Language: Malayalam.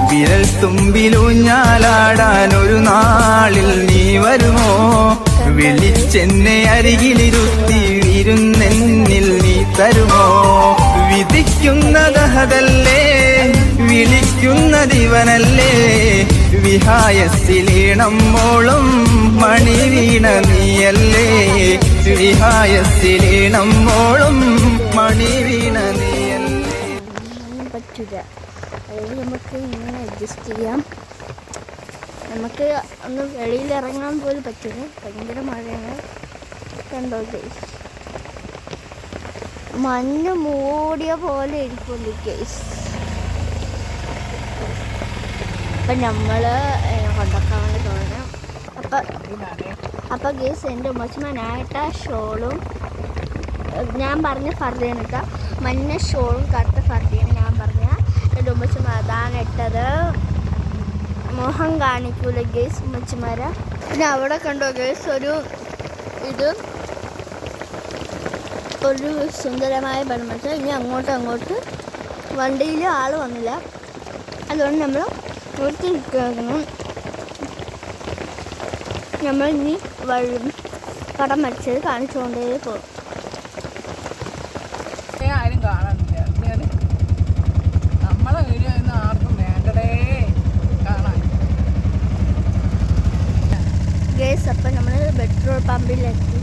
വിരൽ തുമ്പിലൂഞ്ഞാലാടാൻ ഒരു നാളിൽ നീ വരുമോ? വിളിച്ചെന്നെ അരികിലിരുത്തി ഇരുന്നെന്നിൽ നീ തരുമോ? വിധിക്കുന്നതഹതല്ലേ വിളിക്കുന്നതിവനല്ലേ? വിഹായസിലീണം മോളും മണി വീണ നീയല്ലേ? വിഹായസിലീണം മോളും മണി വീണ നീയല്ലേ? പറ്റില്ല, അതായത് നമുക്ക് ഇങ്ങനെ അഡ്ജസ്റ്റ് ചെയ്യാം. നമുക്ക് ഒന്ന് വെളിയിലിറങ്ങാൻ പോലും പറ്റില്ല, ഭയങ്കര മഴയാണ്. കണ്ടോ ഗൈസ്, മഞ്ഞ് മൂടിയ പോലെ ഇരിക്കുന്നു ഗൈസ്. അപ്പം നമ്മൾ കൊണ്ടക്കാൻ വേണ്ടി തോന്നണം. അപ്പം ഗൈസ് എൻ്റെ ഉമ്മച്ചമാനായിട്ട ഷോളും ഞാൻ പറഞ്ഞ ഫർദിയാനിട്ട മഞ്ഞ ഷോളും കറുത്ത ഫർദിയാണ് ഞാൻ പറഞ്ഞ എൻ്റെ ഉമ്മച്ചമാർ അതാണ് ഇട്ടത്. മോഹം കാണിക്കൂല ഗൈസ് ഉമ്മച്ചമാരെ. പിന്നെ അവിടെ കണ്ടോ ഗൈസ് ഒരു സുന്ദരമായ പരമച്ച. ഇനി അങ്ങോട്ട് വണ്ടിയിൽ ആൾ വന്നില്ല, അതുകൊണ്ട് നമ്മൾ നിർത്തി നിൽക്കണം. നമ്മൾ ഇനി പടം വരച്ചത് കാണിച്ചുകൊണ്ടേ പോകും. ആരും കാണാനില്ല, നമ്മളെ വീഡിയോ ഒന്നും ആർക്കും വേണ്ടടേ കാണാൻ. ഗേസ് അപ്പം നമ്മൾ പെട്രോൾ പമ്പിലെത്തി.